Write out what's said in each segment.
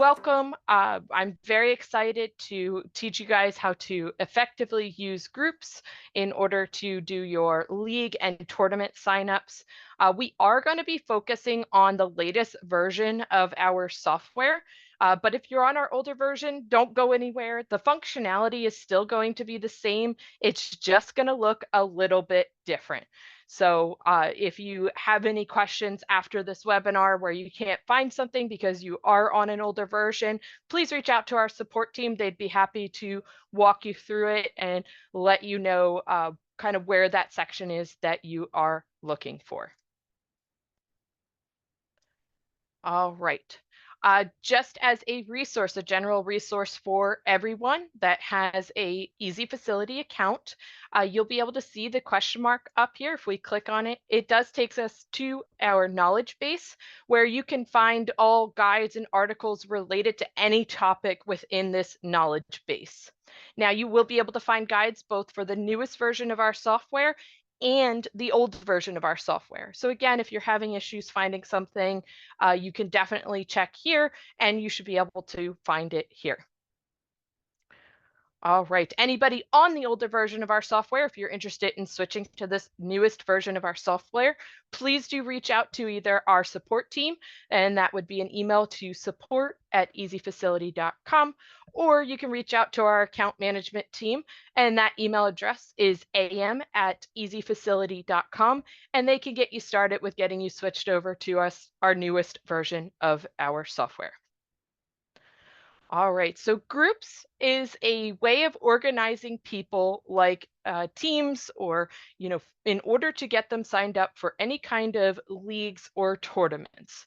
welcome. I'm very excited to teach you guys how to effectively use groups in order to do your league and tournament signups. We are going to be focusing on the latest version of our software. But if you're on our older version, don't go anywhere. The functionality is still going to be the same. It's just going to look a little bit different. So if you have any questions after this webinar where you can't find something because you are on an older version, please reach out to our support team. They'd be happy to walk you through it and let you know kind of where that section is that you are looking for. All right. Just as a resource, a general resource for everyone that has a EZFacility account, you'll be able to see the question mark up here. If we click on it, it does take us to our knowledge base where you can find all guides and articles related to any topic within this knowledge base. Now, you will be able to find guides both for the newest version of our software and the old version of our software. So again, if you're having issues finding something, you can definitely check here and you should be able to find it here. All right, anybody on the older version of our software, if you're interested in switching to this newest version of our software, please do reach out to either our support team, and that would be an email to support@EZFacility.com, or you can reach out to our account management team, and that email address is am@EZFacility.com, and they can get you started with getting you switched over to our newest version of our software. All right, so groups is a way of organizing people like teams or, in order to get them signed up for any kind of leagues or tournaments.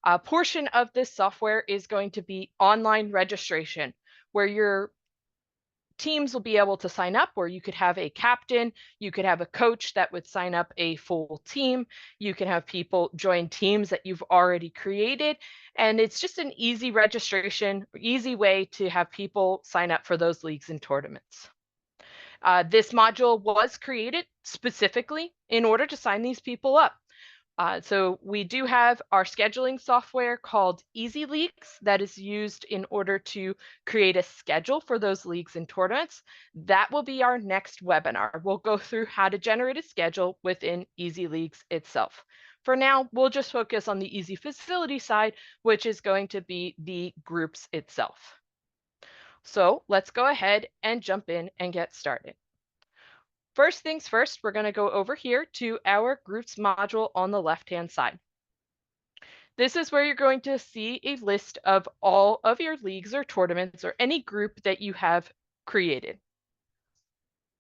A portion of this software is going to be online registration, where your teams will be able to sign up, or you could have a captain, you could have a coach that would sign up a full team, you can have people join teams that you've already created, and it's just an easy registration, easy way to have people sign up for those leagues and tournaments. This module was created specifically in order to sign these people up. So we do have our scheduling software called EZLeagues that is used in order to create a schedule for those leagues and tournaments. That will be our next webinar. We'll go through how to generate a schedule within EZLeagues itself. For now, we'll just focus on the EZFacility side, which is going to be the groups itself. So let's go ahead and jump in and get started. First things first, we're going to go over here to our groups module on the left-hand side. This is where you're going to see a list of all of your leagues or tournaments or any group that you have created.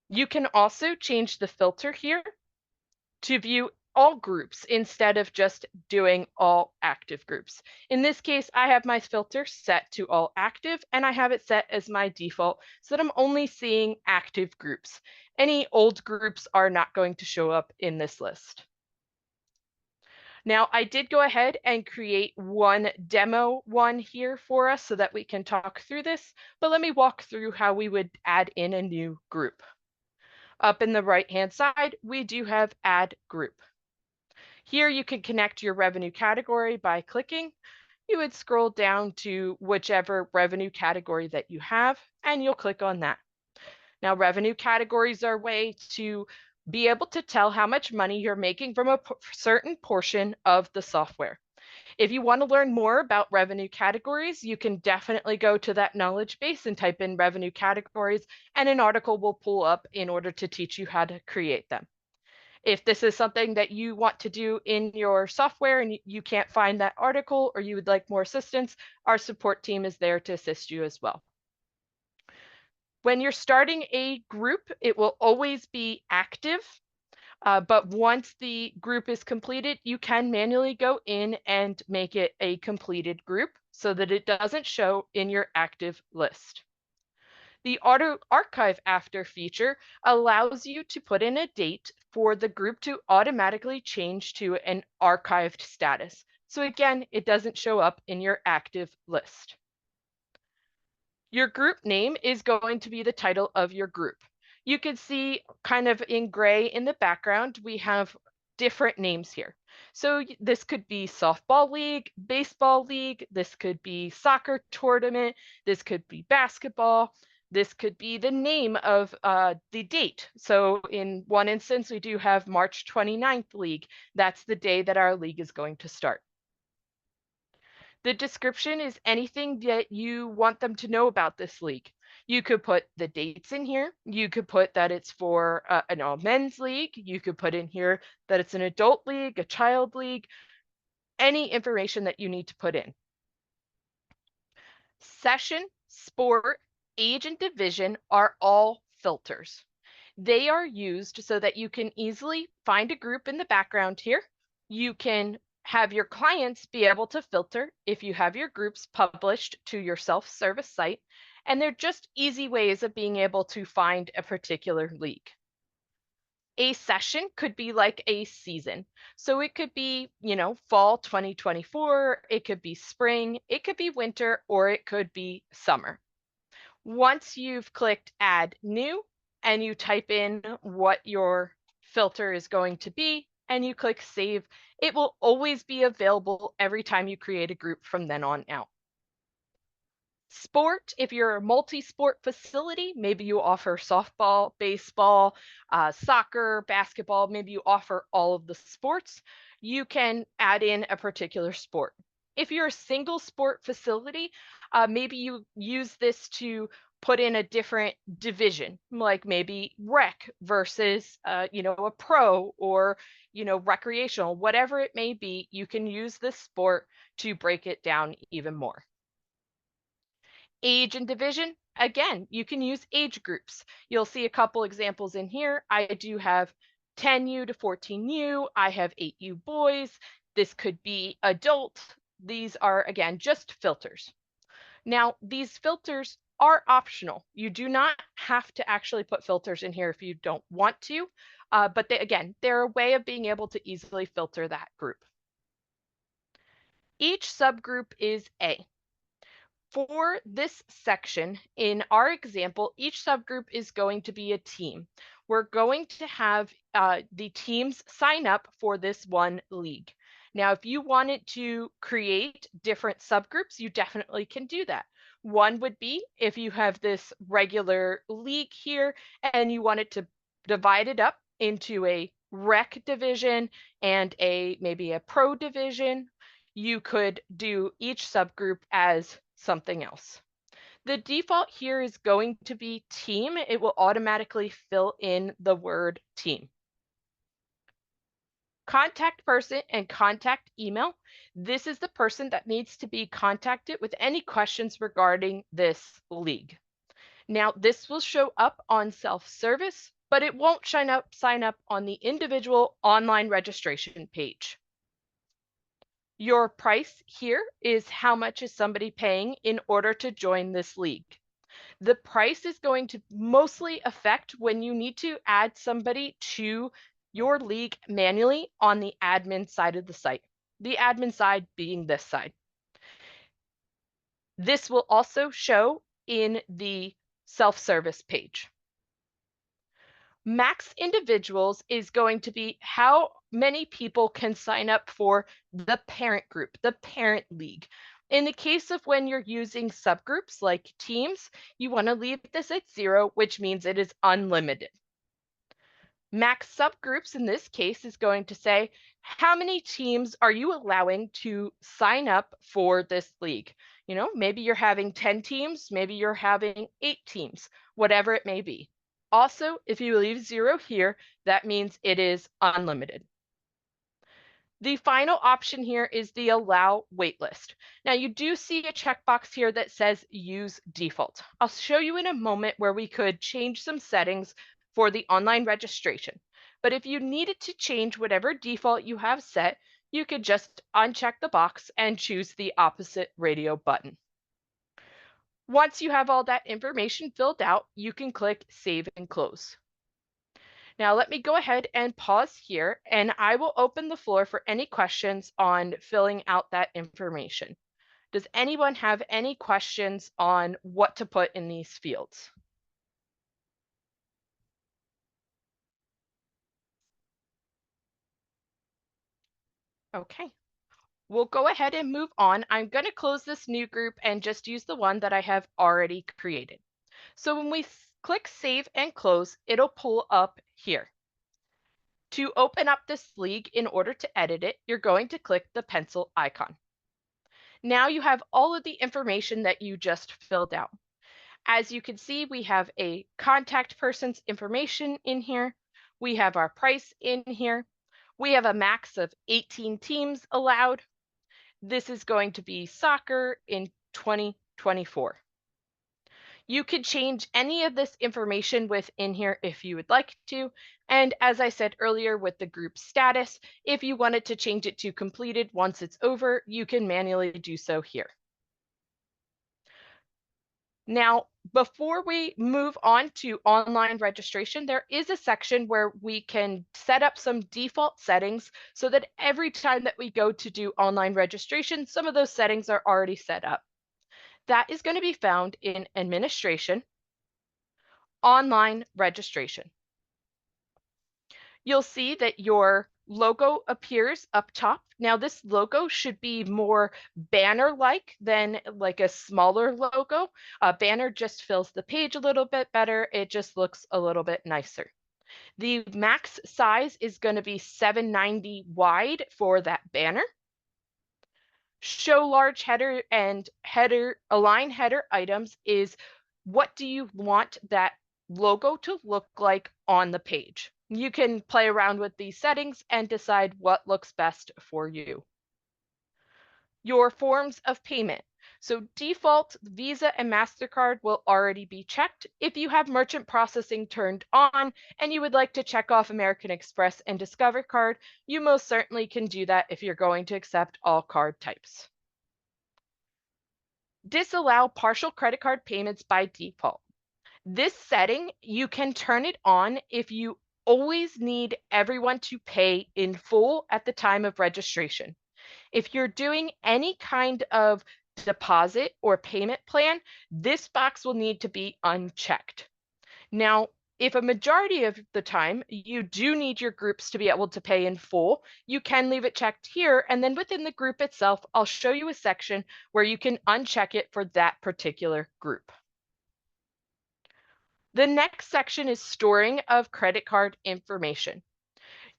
You can also change the filter here to view all groups instead of just doing all active groups. In this case, I have my filter set to all active, and I have it set as my default so that I'm only seeing active groups. Any old groups are not going to show up in this list. Now, I did go ahead and create one demo one here for us so that we can talk through this, but let me walk through how we would add in a new group. Up in the right-hand side, we do have Add Group. Here you can connect your revenue category by clicking. You would scroll down to whichever revenue category that you have, and you'll click on that. Now, revenue categories are a way to be able to tell how much money you're making from a certain portion of the software. If you want to learn more about revenue categories, you can definitely go to that knowledge base and type in revenue categories, and an article will pull up in order to teach you how to create them. If this is something that you want to do in your software and you can't find that article or you would like more assistance, our support team is there to assist you as well. When you're starting a group, it will always be active, but once the group is completed, you can manually go in and make it a completed group so that it doesn't show in your active list. The Auto Archive After feature allows you to put in a date for the group to automatically change to an archived status. So again, it doesn't show up in your active list. Your group name is going to be the title of your group. You can see kind of in gray in the background, we have different names here. So this could be softball league, baseball league, this could be soccer tournament, this could be basketball, this could be the name of the date. So in one instance, we do have March 29th league. That's the day that our league is going to start. The description is anything that you want them to know about this league. You could put the dates in here. You could put that it's for an all men's league. You could put in here that it's an adult league, a child league, any information that you need to put in. Session, sport, age, and division are all filters. They are used so that you can easily find a group in the background here. You can have your clients be able to filter if you have your groups published to your self-service site, and they're just easy ways of being able to find a particular league. A session could be like a season. So it could be, fall 2024, it could be spring, it could be winter, or it could be summer. Once you've clicked add new and you type in what your filter is going to be and you click save, it will always be available every time you create a group from then on out. Sport, if you're a multi-sport facility, maybe you offer softball, baseball, soccer, basketball, maybe you offer all of the sports, you can add in a particular sport. If you're a single sport facility, maybe you use this to put in a different division, like maybe rec versus, a pro or, recreational, whatever it may be, you can use this sport to break it down even more. Age and division, again, you can use age groups. You'll see a couple examples in here. I do have 10U to 14U. I have 8U boys. This could be adult. These are, again, just filters. Now, these filters are optional. You do not have to actually put filters in here if you don't want to, but they're a way of being able to easily filter that group. Each subgroup is A. For this section, in our example, each subgroup is going to be a team. We're going to have the teams sign up for this one league. Now, if you wanted to create different subgroups, you definitely can do that. One would be if you have this regular league here and you wanted to divide it up into a rec division and maybe a pro division, you could do each subgroup as something else. The default here is going to be team. It will automatically fill in the word team. Contact person and contact email. This is the person that needs to be contacted with any questions regarding this league. Now, this will show up on self-service, but it won't sign up on the individual online registration page. Your price here is how much is somebody paying in order to join this league. The price is going to mostly affect when you need to add somebody to your league manually on the admin side of the site, the admin side being this side. This will also show in the self-service page. Max individuals is going to be how many people can sign up for the parent group, the parent league. In the case of when you're using subgroups like teams, you want to leave this at 0, which means it is unlimited. Max subgroups in this case is going to say, how many teams are you allowing to sign up for this league? Maybe you're having 10 teams, maybe you're having 8 teams, whatever it may be. Also, if you leave 0 here, that means it is unlimited. The final option here is the allow waitlist. Now you do see a checkbox here that says use default. I'll show you in a moment where we could change some settings for the online registration. But if you needed to change whatever default you have set, you could just uncheck the box and choose the opposite radio button. Once you have all that information filled out, you can click Save and Close. Now let me go ahead and pause here, and I will open the floor for any questions on filling out that information. Does anyone have any questions on what to put in these fields? Okay, we'll go ahead and move on. I'm going to close this new group and just use the one that I have already created. So when we click Save and Close, it'll pull up here. To open up this league in order to edit it, you're going to click the pencil icon. Now you have all of the information that you just filled out. As you can see, we have a contact person's information in here. We have our price in here. We have a max of 18 teams allowed. This is going to be soccer in 2024. You could change any of this information within here if you would like to. And as I said earlier with the group status, if you wanted to change it to completed once it's over, you can manually do so here. Now, before we move on to online registration, there is a section where we can set up some default settings so that every time that we go to do online registration, some of those settings are already set up. That is going to be found in Administration, Online Registration. You'll see that your logo appears up top. Now this logo should be more banner-like than like a smaller logo. A banner just fills the page a little bit better. It just looks a little bit nicer. The max size is going to be 790 wide for that banner. Show large header and align header items is what do you want that logo to look like on the page. You can play around with these settings and decide what looks best for you. Your forms of payment. So default Visa and MasterCard will already be checked. If you have merchant processing turned on and you would like to check off American Express and Discover Card, you most certainly can do that if you're going to accept all card types. Disallow partial credit card payments by default. This setting, you can turn it on if you always need everyone to pay in full at the time of registration. If you're doing any kind of deposit or payment plan, this box will need to be unchecked. Now, if a majority of the time you do need your groups to be able to pay in full, you can leave it checked here. And then within the group itself, I'll show you a section where you can uncheck it for that particular group. The next section is storing of credit card information.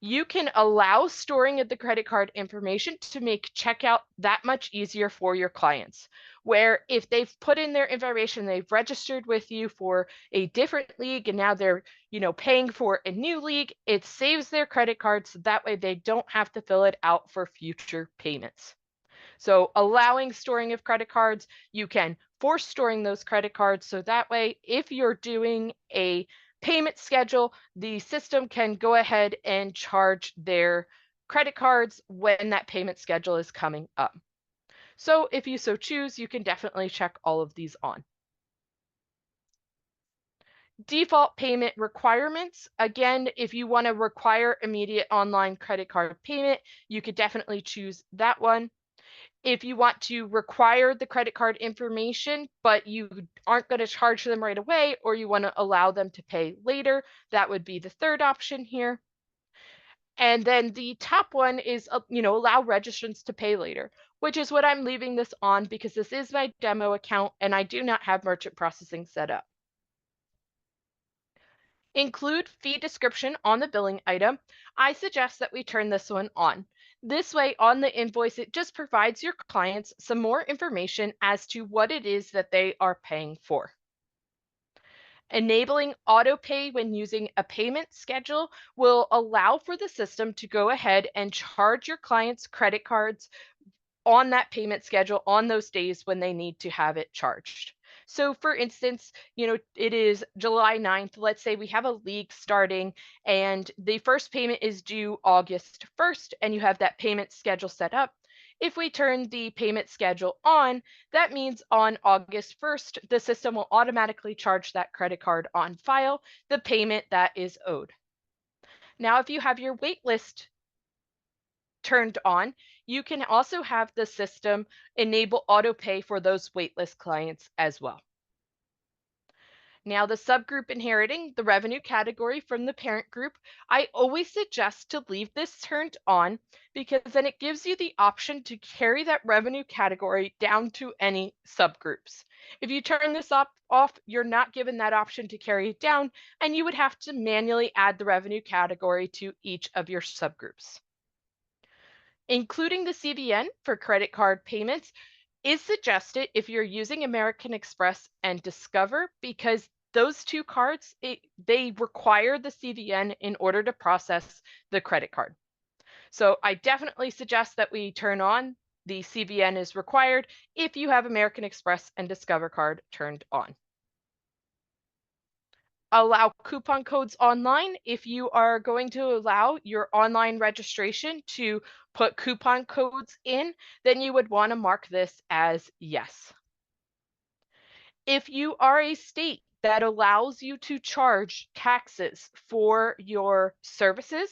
You can allow storing of the credit card information to make checkout that much easier for your clients. Where if they've put in their information, they've registered with you for a different league and now they're, paying for a new league, it saves their credit card so that way they don't have to fill it out for future payments. So allowing storing of credit cards, you can force storing those credit cards so that way if you're doing a payment schedule, the system can go ahead and charge their credit cards when that payment schedule is coming up. So if you so choose, you can definitely check all of these on. Default payment requirements. Again, if you want to require immediate online credit card payment, you could definitely choose that one. If you want to require the credit card information, but you aren't going to charge them right away, or you want to allow them to pay later, that would be the third option here. And then the top one is, allow registrants to pay later, which is what I'm leaving this on because this is my demo account and I do not have merchant processing set up. Include fee description on the billing item. I suggest that we turn this one on. This way on the invoice, it just provides your clients some more information as to what it is that they are paying for. Enabling auto pay when using a payment schedule will allow for the system to go ahead and charge your clients' credit cards on that payment schedule on those days when they need to have it charged. So for instance, it is July 9th. Let's say we have a league starting and the first payment is due August 1st and you have that payment schedule set up. If we turn the payment schedule on, that means on August 1st, the system will automatically charge that credit card on file, the payment that is owed. Now, if you have your wait list turned on, you can also have the system enable auto pay for those waitlist clients as well. Now, the subgroup inheriting the revenue category from the parent group, I always suggest to leave this turned on because then it gives you the option to carry that revenue category down to any subgroups. If you turn this off, you're not given that option to carry it down, and you would have to manually add the revenue category to each of your subgroups. Including the CVN for credit card payments is suggested if you're using American Express and Discover because those two cards, they require the CVN in order to process the credit card. So I definitely suggest that we turn on the CVN is required if you have American Express and Discover card turned on. Allow coupon codes online. If you are going to allow your online registration to put coupon codes in, then you would want to mark this as yes. If you are a state that allows you to charge taxes for your services,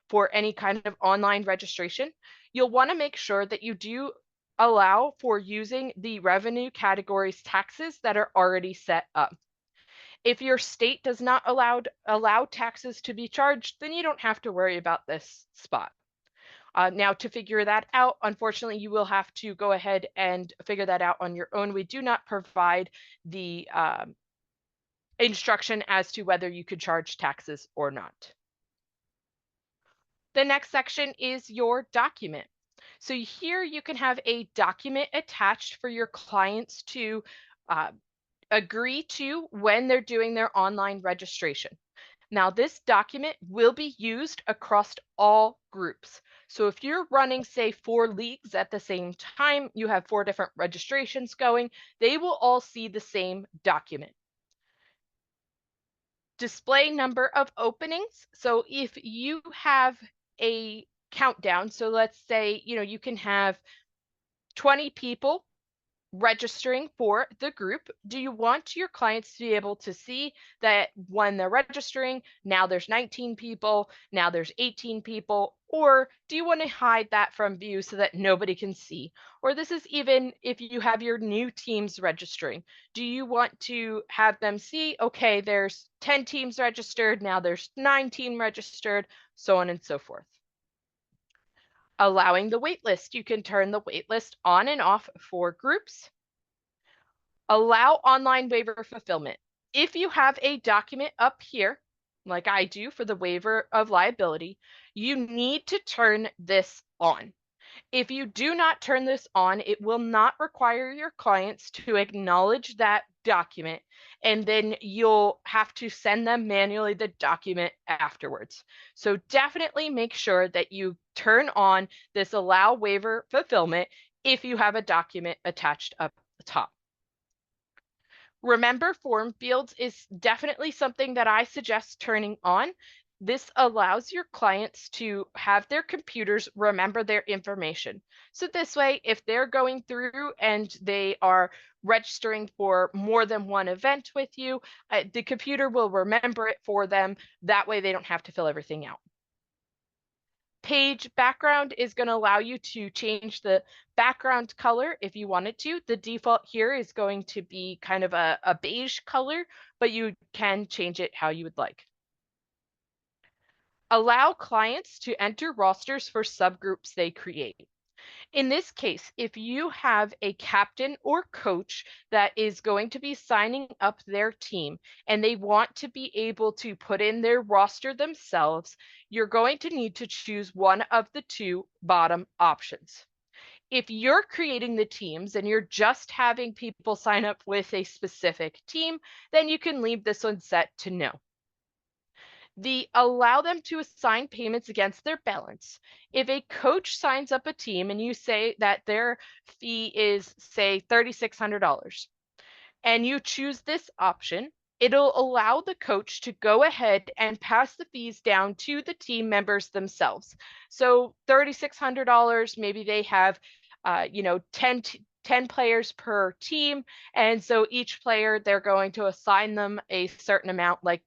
for any kind of online registration, you'll want to make sure that you do allow for using the revenue categories taxes that are already set up. If your state does not allow taxes to be charged, then you don't have to worry about this spot. Now, to figure that out, unfortunately, you will have to go ahead and figure that out on your own. We do not provide the instruction as to whether you could charge taxes or not. The next section is your document. So here you can have a document attached for your clients to agree to when they're doing their online registration. Now, this document will be used across all groups. So if you're running, say, 4 leagues at the same time, you have 4 different registrations going, they will all see the same document. Display number of openings. So if you have a countdown, so let's say, you can have 20 people registering for the group, do you want your clients to be able to see that when they're registering, now there's 19 people, now there's 18 people, or do you want to hide that from view so that nobody can see? Or this is even if you have your new teams registering. Do you want to have them see, okay, there's 10 teams registered, now there's 9 teams registered, so on and so forth. Allowing the waitlist. You can turn the waitlist on and off for groups. Allow online waiver fulfillment. If you have a document up here, like I do for the waiver of liability, you need to turn this on. If you do not turn this on, it will not require your clients to acknowledge that document, and then you'll have to send them manually the document afterwards. So definitely make sure that you turn on this allow waiver fulfillment if you have a document attached up the top. Remember form fields is definitely something that I suggest turning on. This allows your clients to have their computers remember their information. So this way, if they're going through and they are registering for more than one event with you, the computer will remember it for them. That way they don't have to fill everything out. Page background is going to allow you to change the background color if you wanted to. The default here is going to be kind of a beige color, but you can change it how you would like. Allow clients to enter rosters for subgroups they create. In this case, if you have a captain or coach that is going to be signing up their team and they want to be able to put in their roster themselves, you're going to need to choose one of the 2 bottom options. If you're creating the teams and you're just having people sign up with a specific team, then you can leave this one set to no. The allow them to assign payments against their balance. If a coach signs up a team and you say that their fee is, say, $3,600, and you choose this option, it'll allow the coach to go ahead and pass the fees down to the team members themselves. So $3,600, maybe they have, 10 players per team. And so each player, they're going to assign them a certain amount, like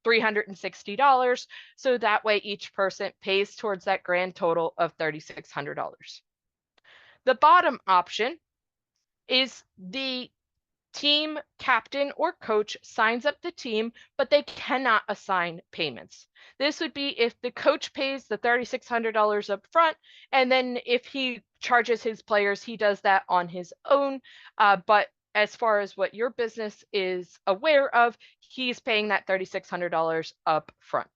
$360, so that way each person pays towards that grand total of $3,600. The bottom option is the Team captain or coach signs up the team, but they cannot assign payments. This would be if the coach pays the $3,600 up front, and then if he charges his players, he does that on his own. But as far as what your business is aware of, he's paying that $3,600 up front.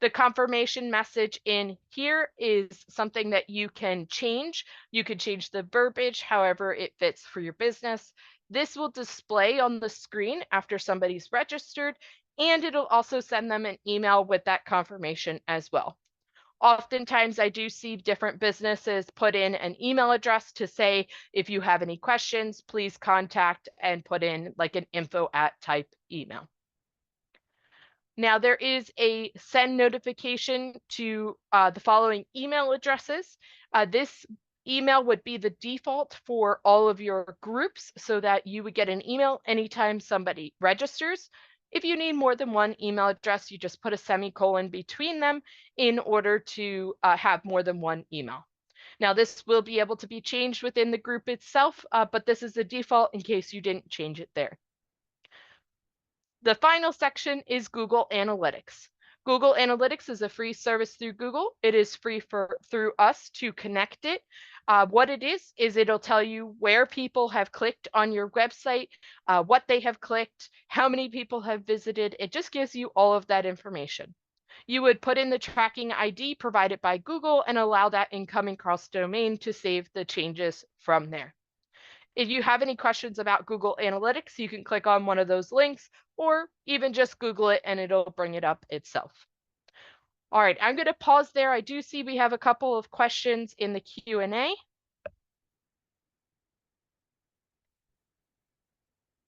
The confirmation message in here is something that you can change. You could change the verbiage however it fits for your business. This will display on the screen after somebody's registered, and it'll also send them an email with that confirmation as well. Oftentimes, I do see different businesses put in an email address to say, if you have any questions, please contact, and put in like an info@ type email. Now, there is a send notification to the following email addresses. This email would be the default for all of your groups so that you would get an email anytime somebody registers. If you need more than one email address, you just put a semicolon between them in order to have more than one email. Now, this will be able to be changed within the group itself, but this is the default in case you didn't change it there. The final section is Google Analytics. Google Analytics is a free service through Google. It is free through us to connect it. What it is it'll tell you where people have clicked on your website, what they have clicked, how many people have visited. It just gives you all of that information. You would put in the tracking ID provided by Google and allow that incoming cross domain to save the changes from there. If you have any questions about Google Analytics, you can click on one of those links or even just Google it and it'll bring it up itself. All right, I'm going to pause there. I do see we have a couple of questions in the Q&A.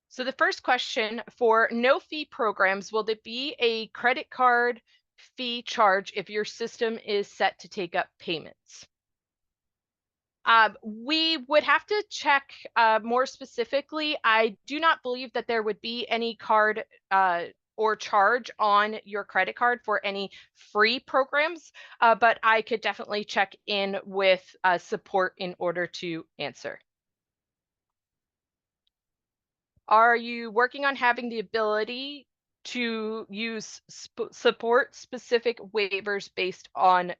So the first question, for no fee programs, will there be a credit card fee charge if your system is set to take up payments? We would have to check more specifically. I do not believe that there would be any card or charge on your credit card for any free programs, but I could definitely check in with support in order to answer. Are you working on having the ability to use support specific waivers based on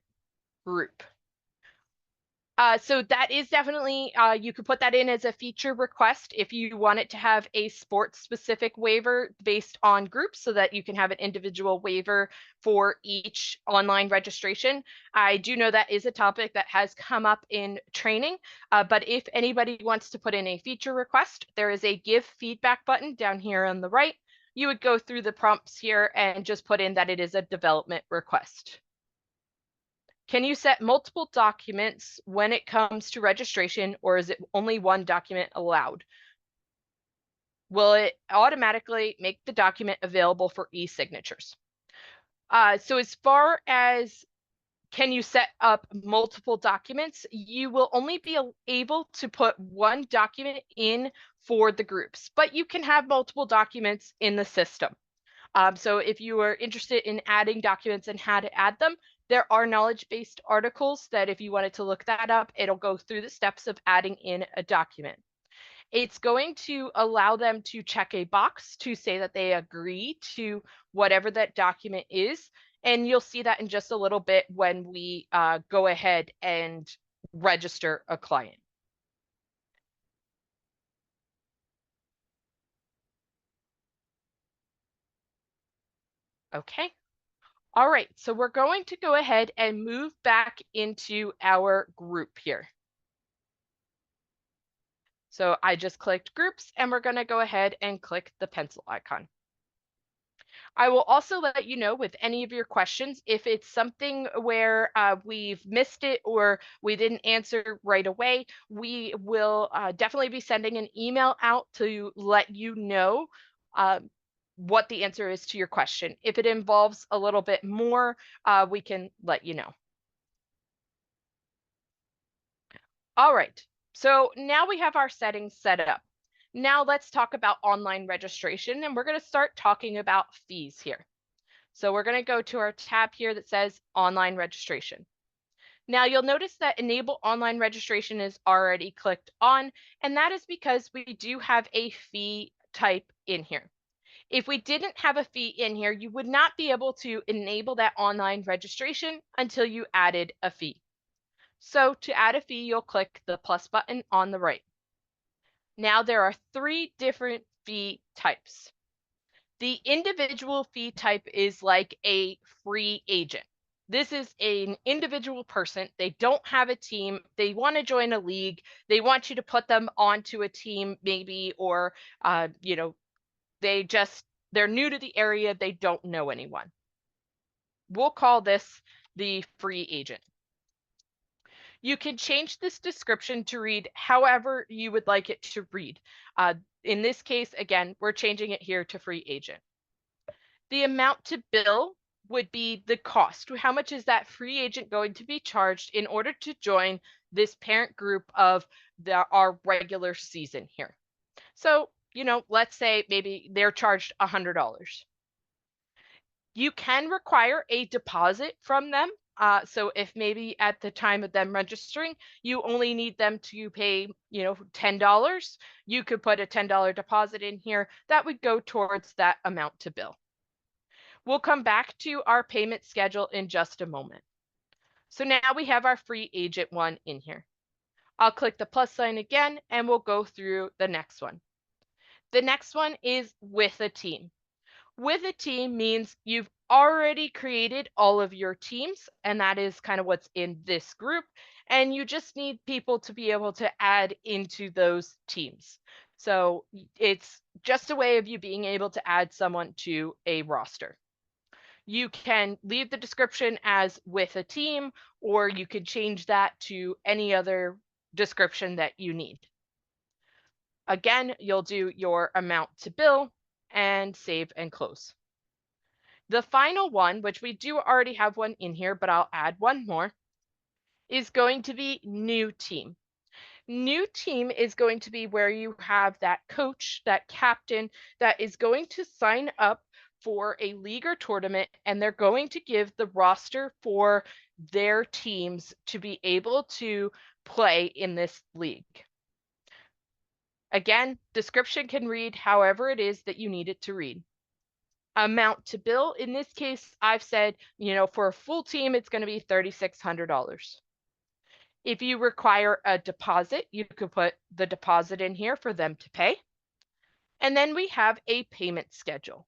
group? So that is definitely, you could put that in as a feature request if you want it to have a sports specific waiver based on groups so that you can have an individual waiver for each online registration. I do know that is a topic that has come up in training, but if anybody wants to put in a feature request, there is a give feedback button down here on the right. You would go through the prompts here and just put in that it is a development request. Can you set multiple documents when it comes to registration, or is it only one document allowed? Will it automatically make the document available for e-signatures? So as far as can you set up multiple documents, you will only be able to put one document in for the groups, but you can have multiple documents in the system. So if you are interested in adding documents and how to add them, there are knowledge-based articles that if you wanted to look that up, it'll go through the steps of adding in a document. It's going to allow them to check a box to say that they agree to whatever that document is. And you'll see that in just a little bit when we go ahead and register a client. Okay. All right, so we're going to go ahead and move back into our group here. So I just clicked groups and we're going to go ahead and click the pencil icon. I will also let you know with any of your questions, if it's something where we've missed it or we didn't answer right away, we will definitely be sending an email out to let you know what the answer is to your question. If it involves a little bit more, we can let you know. All right, so now we have our settings set up. Now let's talk about online registration, and we're going to start talking about fees here. So we're going to go to our tab here that says online registration. Now you'll notice that enable online registration is already clicked on, and that is because we do have a fee type in here. If we didn't have a fee in here, you would not be able to enable that online registration until you added a fee. So to add a fee, you'll click the plus button on the right. Now there are 3 different fee types. The individual fee type is like a free agent. This is an individual person. They don't have a team. They want to join a league. They want you to put them onto a team, maybe, or they're new to the area. They don't know anyone. We'll call this the free agent. You can change this description to read however you would like it to read. In this case, again, we're changing it here to free agent. The amount to bill would be the cost. How much is that free agent going to be charged in order to join this parent group of our regular season here? So, let's say maybe they're charged $100. You can require a deposit from them. So if maybe at the time of them registering, you only need them to pay, $10, you could put a $10 deposit in here. That would go towards that amount to bill. We'll come back to our payment schedule in just a moment. So now we have our free agent one in here. I'll click the plus sign again and we'll go through the next one. The next one is with a team. With a team means you've already created all of your teams, and that is kind of what's in this group, and you just need people to be able to add into those teams. So it's just a way of you being able to add someone to a roster. You can leave the description as with a team, or you could change that to any other description that you need. Again, you'll do your amount to bill and save and close. The final one, which we do already have one in here, but I'll add one more, is going to be new team. New team is going to be where you have that coach, that captain that is going to sign up for a league or tournament, and they're going to give the roster for their teams to be able to play in this league. Again, description can read however it is that you need it to read. Amount to bill, in this case, I've said, for a full team, it's going to be $3,600. If you require a deposit, you could put the deposit in here for them to pay. And then we have a payment schedule.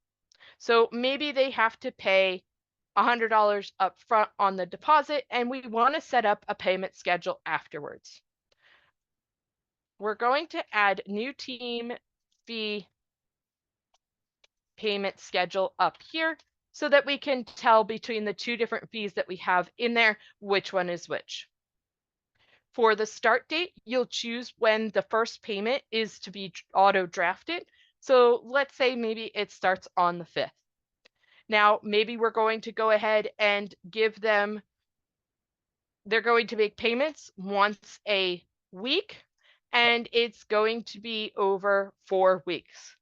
So maybe they have to pay $100 up front on the deposit, and we want to set up a payment schedule afterwards. We're going to add new team fee payment schedule up here so that we can tell between the 2 different fees that we have in there which one is which. For the start date, you'll choose when the first payment is to be auto drafted. So let's say maybe it starts on the 5th. Now, maybe we're going to go ahead and give them, they're going to make payments once a week, and it's going to be over 4 weeks.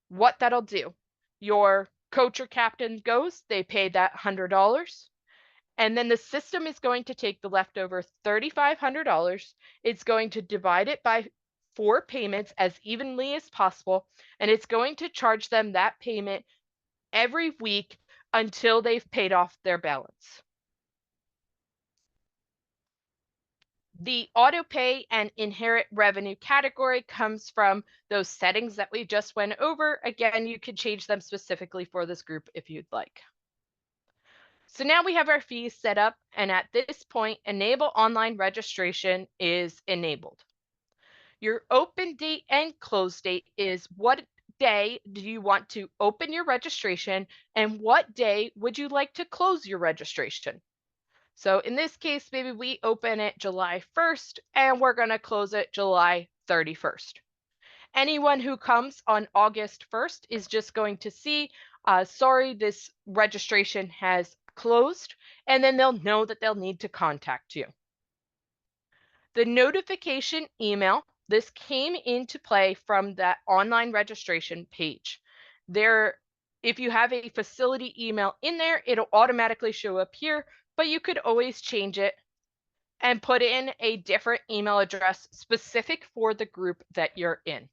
What that'll do, your coach or captain goes, they pay that $100, and then the system is going to take the leftover $3,500. It's going to divide it by 4 payments as evenly as possible, and it's going to charge them that payment every week until they've paid off their balance. The auto pay and inherit revenue category comes from those settings that we just went over. Again, you can change them specifically for this group if you'd like. So now we have our fees set up, and at this point, enable online registration is enabled. Your open date and close date is what day do you want to open your registration and what day would you like to close your registration? So in this case, maybe we open it July 1st and we're going to close it July 31st. Anyone who comes on August 1st is just going to see, sorry, this registration has closed, and then they'll know that they'll need to contact you. The notification email, this came into play from that online registration page. If you have a facility email in there, it'll automatically show up here but you could always change it and put in a different email address specific for the group that you're in.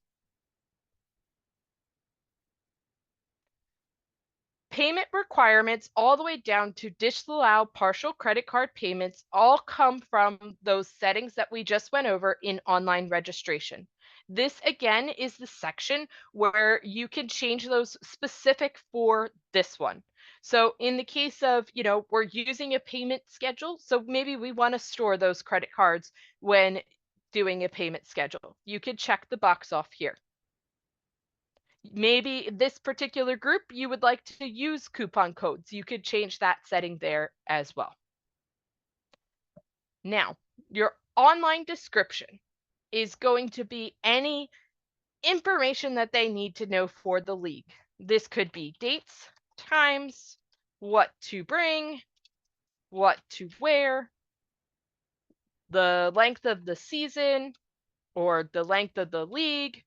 Payment requirements all the way down to disallow partial credit card payments all come from those settings that we just went over in online registration. This again is the section where you can change those specific for this one. So in the case of, we're using a payment schedule, so maybe we want to store those credit cards when doing a payment schedule. You could check the box off here. Maybe this particular group, you would like to use coupon codes. You could change that setting there as well. Now, your online description is going to be any information that they need to know for the league. This could be dates, times, what to bring, what to wear, the length of the season, or the length of the league.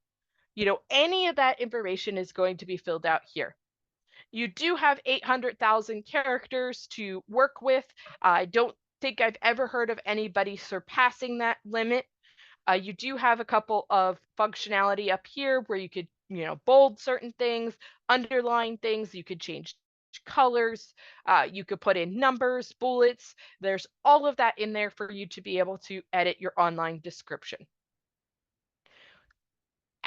Any of that information is going to be filled out here. You do have 800,000 characters to work with. I don't think I've ever heard of anybody surpassing that limit. You do have a couple of functionality up here where you could, bold certain things, underline things. You could change colors. You could put in numbers, bullets. There's all of that in there for you to be able to edit your online description.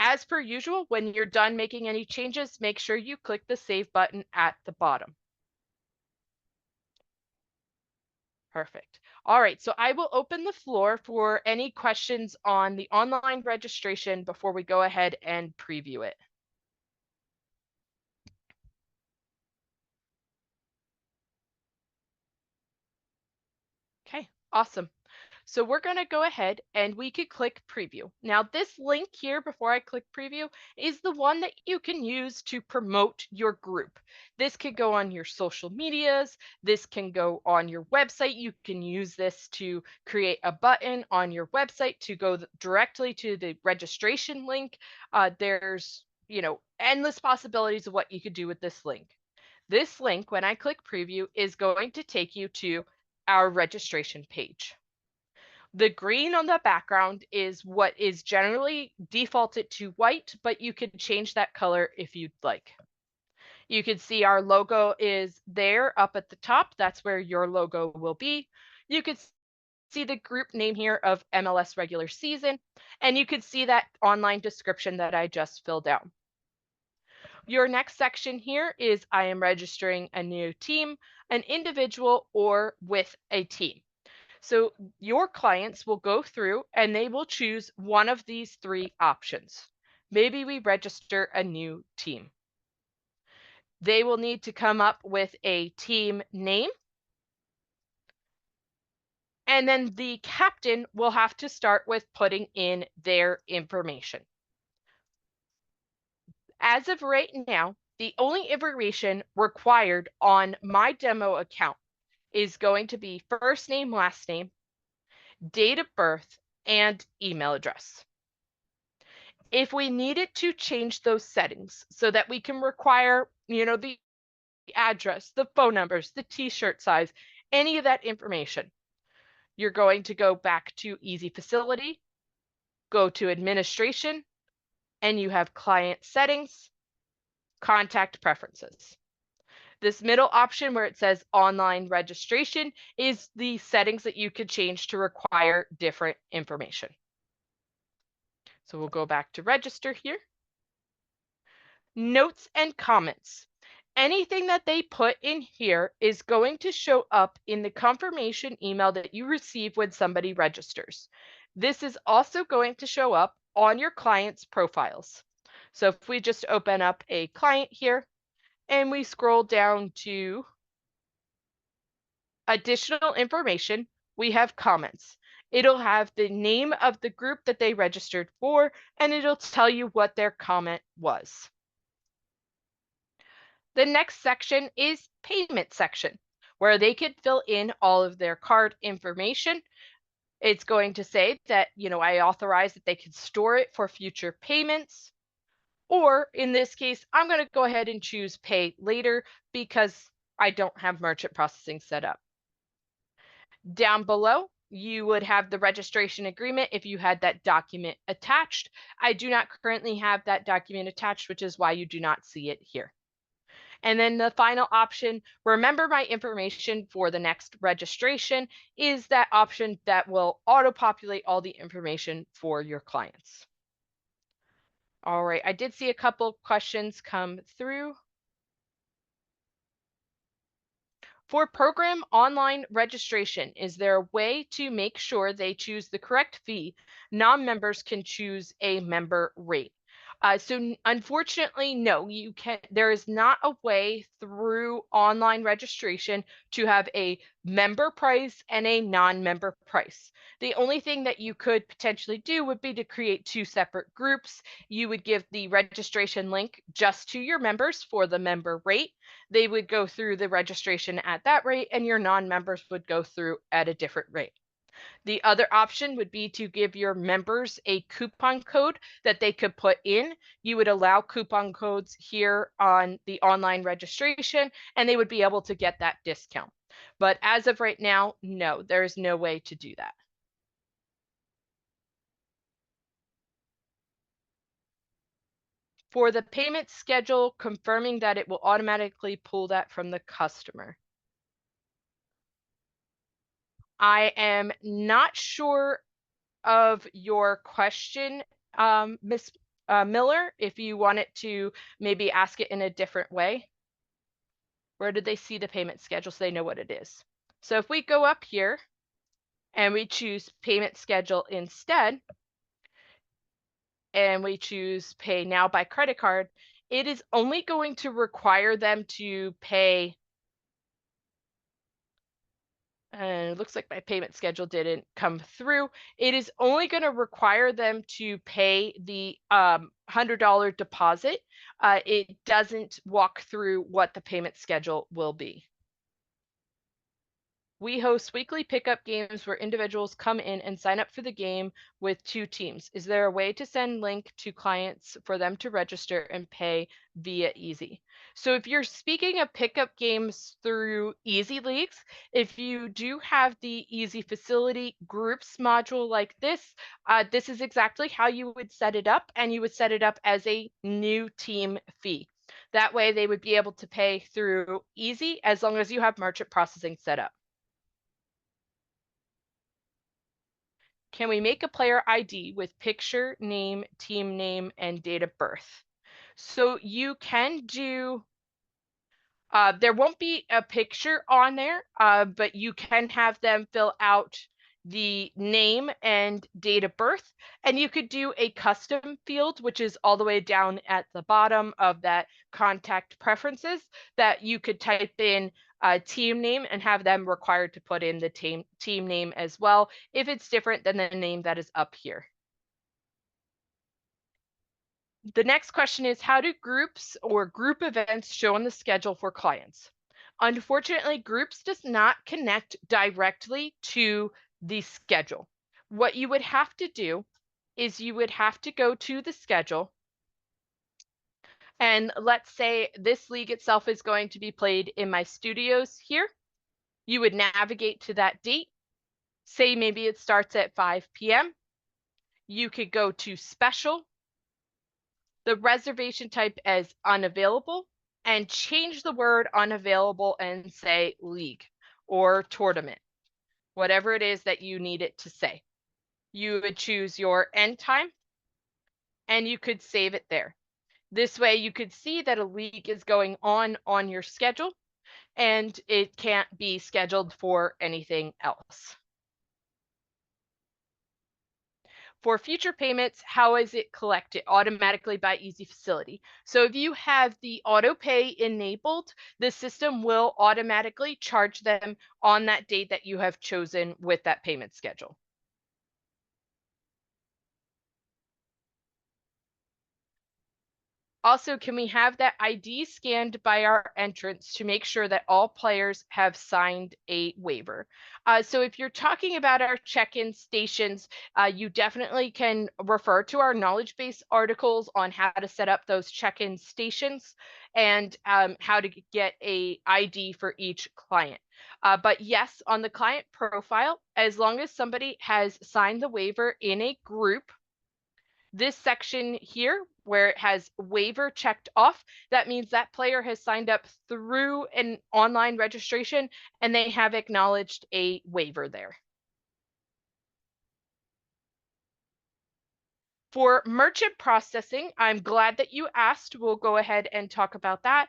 As per usual, when you're done making any changes, make sure you click the Save button at the bottom. Perfect. All right, so I will open the floor for any questions on the online registration before we go ahead and preview it. Okay, awesome. So we're going to go ahead and we could click preview. Now this link here before I click preview is the one that you can use to promote your group. This could go on your social medias. This can go on your website. You can use this to create a button on your website to go directly to the registration link. There's, endless possibilities of what you could do with this link. This link, when I click preview, is going to take you to our registration page. The green on the background is what is generally defaulted to white, but you can change that color if you'd like. You can see our logo is there up at the top. That's where your logo will be. You can see the group name here of MLS regular season, and you can see that online description that I just filled out. Your next section here is I am registering a new team, an individual, or with a team. So your clients will go through and they will choose one of these three options. Maybe we register a new team. They will need to come up with a team name. And then the captain will have to start with putting in their information. As of right now, the only information required on my demo account is going to be first name, last name, date of birth, and email address. If we needed to change those settings so that we can require, the address, the phone numbers, the t-shirt size, any of that information, you're going to go back to EZFacility, go to administration, and you have client settings, contact preferences. This middle option where it says online registration is the settings that you could change to require different information. So we'll go back to register here. Notes and comments. Anything that they put in here is going to show up in the confirmation email that you receive when somebody registers. This is also going to show up on your client's profiles. So if we just open up a client here and we scroll down to additional information, we have comments. It'll have the name of the group that they registered for, and it'll tell you what their comment was. The next section is payment section, where they could fill in all of their card information. It's going to say that, I authorize that they can store it for future payments. Or in this case, I'm going to go ahead and choose pay later because I don't have merchant processing set up. Down below, you would have the registration agreement if you had that document attached. I do not currently have that document attached, which is why you do not see it here. And then the final option, remember my information for the next registration, is that option that will auto-populate all the information for your clients. All right, I did see a couple questions come through. For program online registration, is there a way to make sure they choose the correct fee? Non-members can choose a member rate. Unfortunately, no, you can. There is not a way through online registration to have a member price and a non-member price. The only thing that you could potentially do would be to create two separate groups. You would give the registration link just to your members for the member rate. They would go through the registration at that rate, and your non-members would go through at a different rate. The other option would be to give your members a coupon code that they could put in. You would allow coupon codes here on the online registration, and they would be able to get that discount. But as of right now, no, there is no way to do that. For the payment schedule, confirming that it will automatically pull that from the customer. I am not sure of your question, Ms. Miller, if you wanted to maybe ask it in a different way. Where did they see the payment schedule so they know what it is? So if we go up here and we choose payment schedule instead, and we choose pay now by credit card, it is only going to require them to pay. And it looks like my payment schedule didn't come through. It is only going to require them to pay the $100 deposit. It doesn't walk through what the payment schedule will be. We host weekly pickup games where individuals come in and sign up for the game with two teams. Is there a way to send link to clients for them to register and pay via Easy? So if you're speaking of pickup games through Easy Leagues, if you do have the EZFacility groups module like this, this is exactly how you would set it up, and you would set it up as a new team fee. That way they would be able to pay through Easy as long as you have merchant processing set up. Can we make a player ID with picture, name, team name, and date of birth? So you can do, there won't be a picture on there, but you can have them fill out the name and date of birth, and you could do a custom field, which is all the way down at the bottom of that contact preferences, that you could type in a team name and have them required to put in the team name as well, if it's different than the name that is up here. The next question is, how do groups or group events show on the schedule for clients? Unfortunately, groups does not connect directly to the schedule. What you would have to do is you would have to go to the schedule, and let's say this league itself is going to be played in my studios here. You would navigate to that date. Say maybe it starts at 5 p.m. You could go to special, the reservation type as unavailable, and change the word unavailable and say league or tournament, whatever it is that you need it to say. You would choose your end time and you could save it there. This way you could see that a league is going on your schedule, and it can't be scheduled for anything else. For future payments, how is it collected? Automatically by EZFacility. So if you have the auto pay enabled, the system will automatically charge them on that date that you have chosen with that payment schedule. Also, can we have that ID scanned by our entrants to make sure that all players have signed a waiver? So if you're talking about our check-in stations, you definitely can refer to our knowledge base articles on how to set up those check-in stations and how to get a ID for each client. But yes, on the client profile, as long as somebody has signed the waiver in a group, this section here where it has waiver checked off, that means that player has signed up through an online registration and they have acknowledged a waiver there. For merchant processing, I'm glad that you asked. We'll go ahead and talk about that.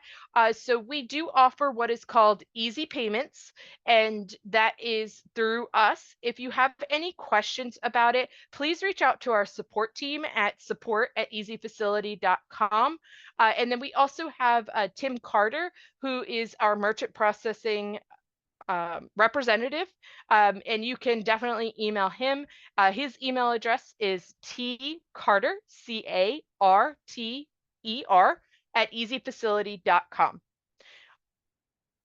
So we do offer what is called easy payments, and that is through us. If you have any questions about it, please reach out to our support team at support@EZFacility.com. And then we also have Tim Carter, who is our merchant processing representative, and you can definitely email him. His email address is tcarter, CARTER, at EZFacility.com.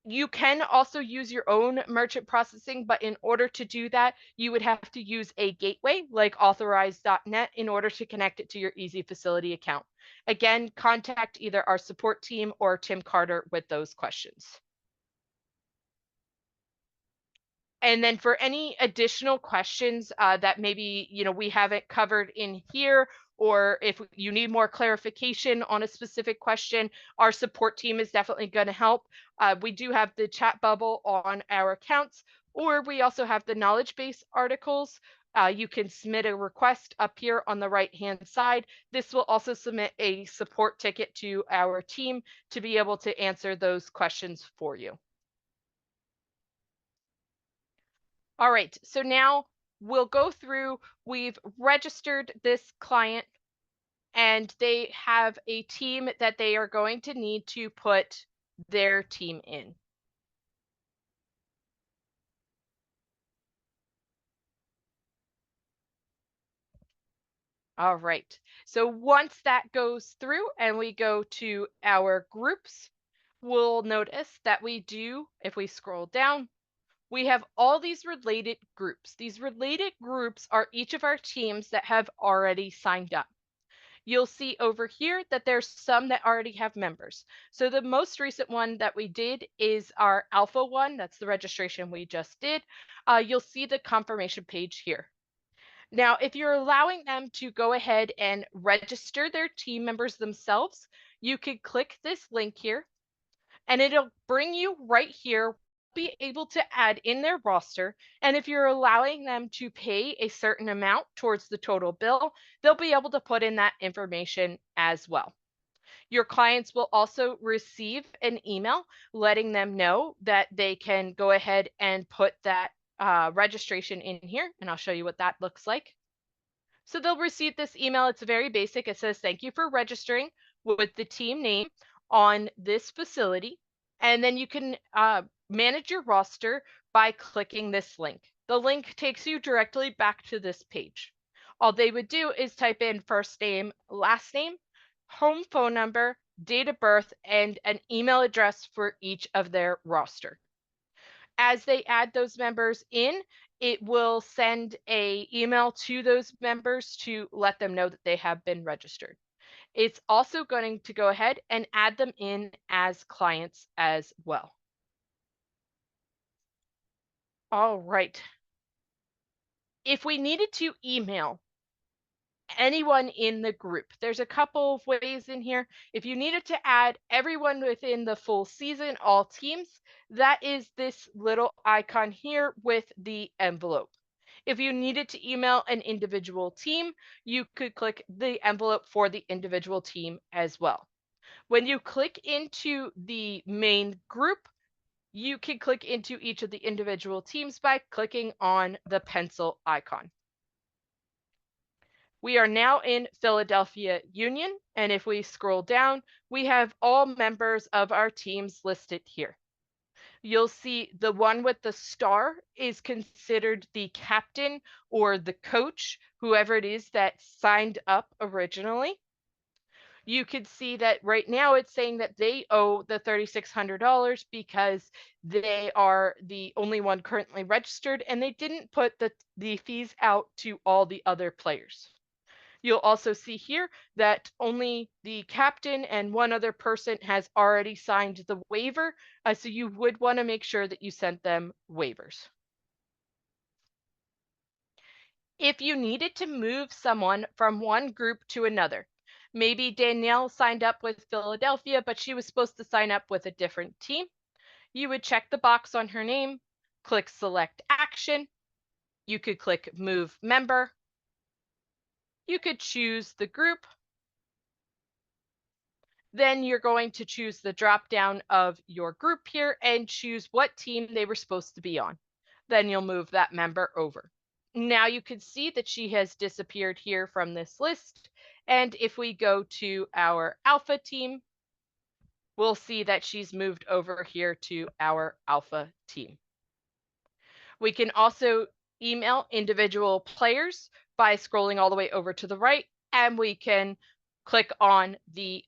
You can also use your own merchant processing, but in order to do that, you would have to use a gateway like authorize.net in order to connect it to your EZFacility account. Again, contact either our support team or Tim Carter with those questions. And then for any additional questions that maybe we haven't covered in here, or if you need more clarification on a specific question, our support team is definitely going to help. We do have the chat bubble on our accounts, or we also have the knowledge base articles. You can submit a request up here on the right-hand side. This will also submit a support ticket to our team to be able to answer those questions for you. All right, so now we'll go through, we've registered this client and they have a team that they are going to need to put their team in. All right, so once that goes through and we go to our groups, we'll notice that we do, if we scroll down, we have all these related groups. These related groups are each of our teams that have already signed up. You'll see over here that there's some that already have members. So the most recent one that we did is our alpha one. That's the registration we just did. You'll see the confirmation page here. Now, if you're allowing them to go ahead and register their team members themselves, you could click this link here and it'll bring you right here, be able to add in their roster. And if you're allowing them to pay a certain amount towards the total bill, they'll be able to put in that information as well. Your clients will also receive an email letting them know that they can go ahead and put that registration in here, and I'll show you what that looks like. So they'll receive this email. It's very basic. It says, thank you for registering with the team name on this facility. And then you can manage your roster by clicking this link. The link takes you directly back to this page. All they would do is type in first name, last name, home phone number, date of birth, and an email address for each of their roster. As they add those members in, it will send a email to those members to let them know that they have been registered. It's also going to go ahead and add them in as clients as well. All right. If we needed to email anyone in the group, there's a couple of ways in here. If you needed to add everyone within the full season, all teams, that is this little icon here with the envelope. If you needed to email an individual team, you could click the envelope for the individual team as well. When you click into the main group, you can click into each of the individual teams by clicking on the pencil icon. We are now in Philadelphia Union, and if we scroll down, we have all members of our teams listed here. You'll see the one with the star is considered the captain or the coach, whoever it is that signed up originally. You could see that right now it's saying that they owe the $3,600 because they are the only one currently registered and they didn't put the fees out to all the other players. You'll also see here that only the captain and one other person has already signed the waiver, so you would want to make sure that you sent them waivers. If you needed to move someone from one group to another, maybe Danielle signed up with Philadelphia, but she was supposed to sign up with a different team, you would check the box on her name, click Select Action. You could click Move Member. You could choose the group. Then you're going to choose the drop down of your group here and choose what team they were supposed to be on. Then you'll move that member over. Now you can see that she has disappeared here from this list. And if we go to our alpha team, we'll see that she's moved over here to our alpha team. We can also email individual players by scrolling all the way over to the right, and we can click on the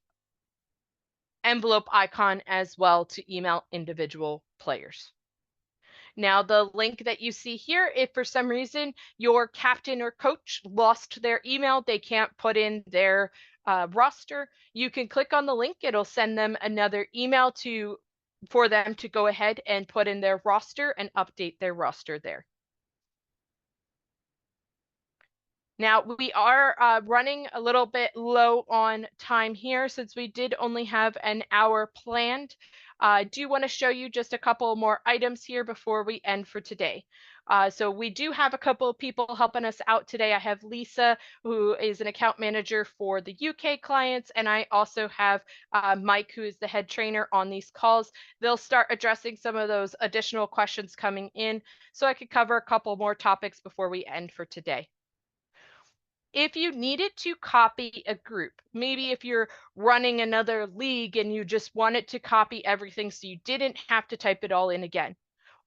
envelope icon as well to email individual players. Now, the link that you see here, if for some reason your captain or coach lost their email, they can't put in their roster, you can click on the link. It'll send them another email for them to go ahead and put in their roster and update their roster there. Now, we are running a little bit low on time here since we did only have an hour planned. I do want to show you just a couple more items here before we end for today. So we do have a couple of people helping us out today. I have Lisa, who is an account manager for the UK clients, and I also have Mike, who is the head trainer on these calls. They'll start addressing some of those additional questions coming in, so I could cover a couple more topics before we end for today. If you needed to copy a group, maybe if you're running another league and you just wanted to copy everything so you didn't have to type it all in again,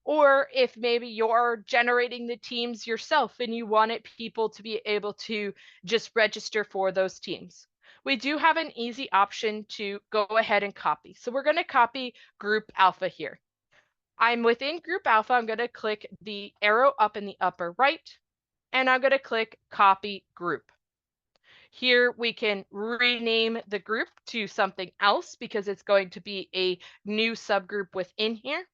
or if maybe you're generating the teams yourself and you wanted people to be able to just register for those teams, we do have an easy option to go ahead and copy. So we're going to copy Group Alpha here. I'm within Group Alpha. I'm going to click the arrow up in the upper right, and I'm going to click Copy Group. Here we can rename the group to something else because it's going to be a new subgroup within here.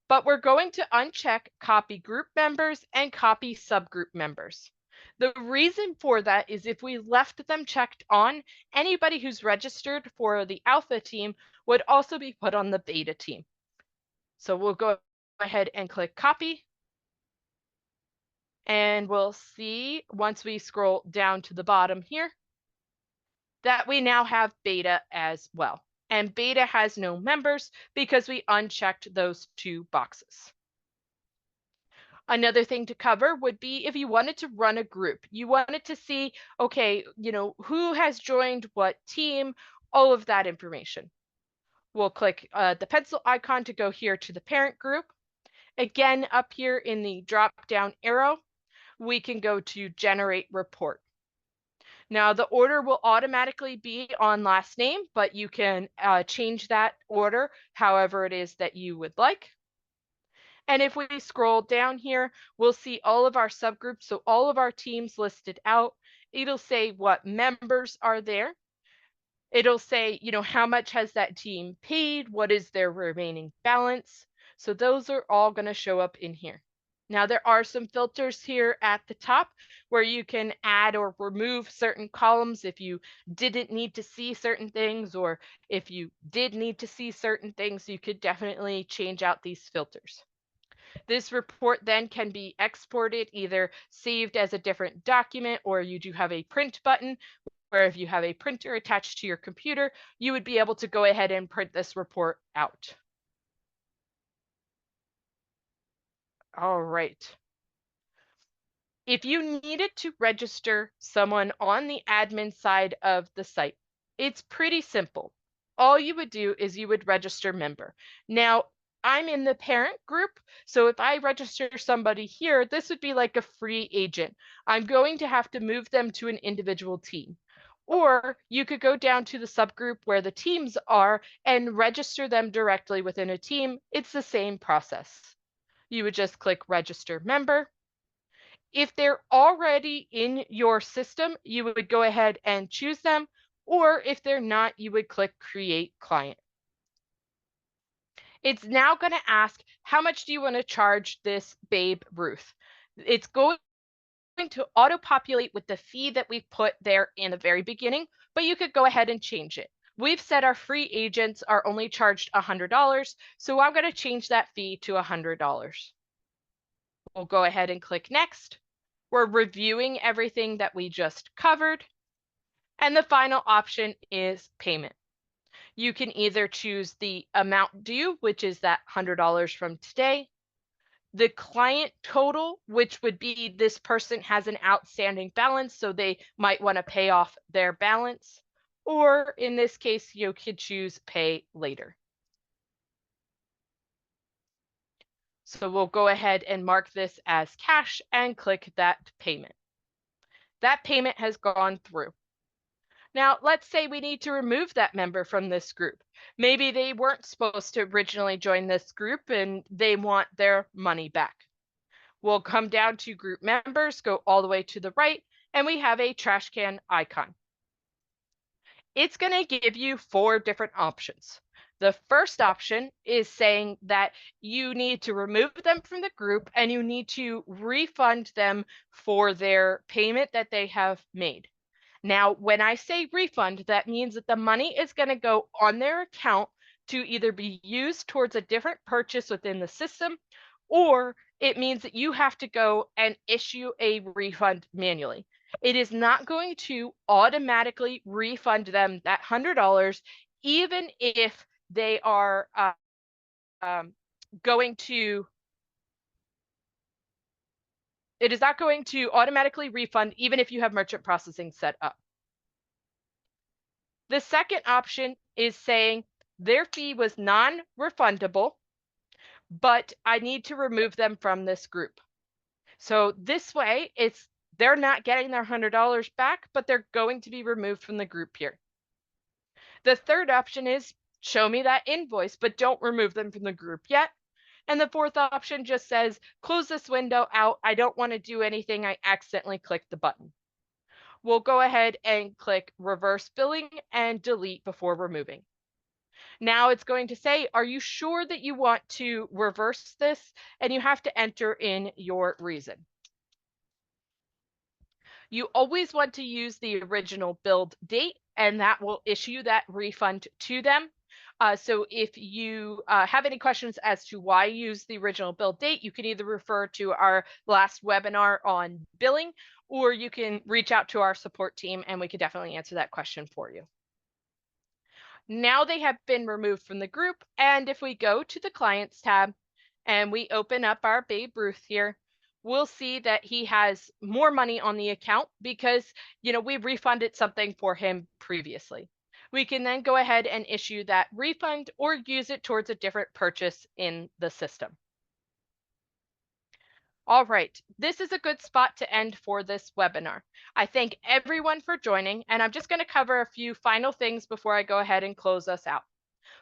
But we're going to uncheck Copy Group Members and Copy Subgroup Members. The reason for that is if we left them checked on, anybody who's registered for the alpha team would also be put on the beta team. So we'll go ahead and click Copy. And we'll see once we scroll down to the bottom here that we now have beta as well. And beta has no members because we unchecked those two boxes. Another thing to cover would be if you wanted to run a group, you wanted to see, okay, who has joined what team, all of that information. We'll click the pencil icon to go here to the parent group. Again, up here in the drop down arrow, we can go to generate report. Now the order will automatically be on last name, but you can change that order however it is that you would like. And if we scroll down here, we'll see all of our subgroups. So all of our teams listed out. It'll say what members are there. It'll say, how much has that team paid? What is their remaining balance? So those are all going to show up in here. Now there are some filters here at the top where you can add or remove certain columns if you didn't need to see certain things, or if you did need to see certain things, you could definitely change out these filters. This report then can be exported, either saved as a different document, or you do have a print button where if you have a printer attached to your computer, you would be able to go ahead and print this report out. All right. If you needed to register someone on the admin side of the site, it's pretty simple. All you would do is you would register member. Now, I'm in the parent group, so if I register somebody here, this would be like a free agent. I'm going to have to move them to an individual team. Or you could go down to the subgroup where the teams are and register them directly within a team. It's the same process. You would just click register member. If they're already in your system, you would go ahead and choose them, or if they're not, you would click create client. It's now going to ask, how much do you want to charge this Babe Ruth? It's going to auto-populate with the fee that we put there in the very beginning, but you could go ahead and change it. We've said our free agents are only charged $100, so I'm going to change that fee to $100. We'll go ahead and click next. We're reviewing everything that we just covered. And the final option is payment. You can either choose the amount due, which is that $100 from today, the client total, which would be this person has an outstanding balance, so they might want to pay off their balance, or in this case, you could choose pay later. So we'll go ahead and mark this as cash and click that payment. That payment has gone through. Now, let's say we need to remove that member from this group. Maybe they weren't supposed to originally join this group and they want their money back. We'll come down to group members, go all the way to the right, and we have a trash can icon. It's going to give you 4 different options. The first option is saying that you need to remove them from the group and you need to refund them for their payment that they have made. Now, when I say refund, that means that the money is going to go on their account to either be used towards a different purchase within the system, or it means that you have to go and issue a refund manually. It is not going to automatically refund them that $100, even if they are going to, it is not going to automatically refund even if you have merchant processing set up. The second option is saying their fee was non-refundable, but I need to remove them from this group. So this way, they're not getting their $100 back, but they're going to be removed from the group here. The third option is show me that invoice, but don't remove them from the group yet. And the fourth option just says, close this window out. I don't want to do anything. I accidentally clicked the button. We'll go ahead and click reverse billing and delete before removing. Now it's going to say, are you sure that you want to reverse this? And you have to enter in your reason. You always want to use the original billed date, and that will issue that refund to them. So if you have any questions as to why use the original bill date, you can either refer to our last webinar on billing, or you can reach out to our support team and we could definitely answer that question for you. Now they have been removed from the group, and if we go to the Clients tab and we open up our Babe Ruth here, we'll see that he has more money on the account because, we refunded something for him previously. We can then go ahead and issue that refund or use it towards a different purchase in the system. All right, this is a good spot to end for this webinar. I thank everyone for joining, and I'm just going to cover a few final things before I go ahead and close us out.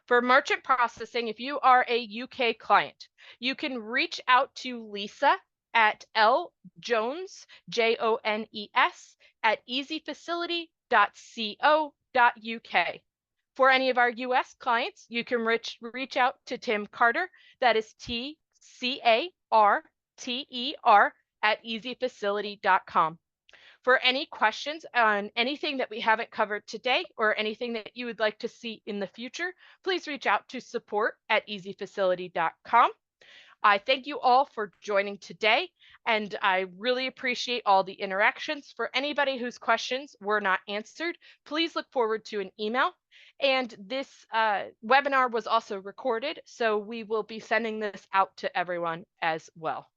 For merchant processing, if you are a UK client, you can reach out to Lisa at ljones, Jones, at EZFacility.co.uk. For any of our US clients, you can reach out to Tim Carter, that is TCARTER at EZFacility.com. For any questions on anything that we haven't covered today or anything that you would like to see in the future, please reach out to support@EZFacility.com. I thank you all for joining today, and I really appreciate all the interactions. For anybody whose questions were not answered, please look forward to an email. And this webinar was also recorded, so we will be sending this out to everyone as well.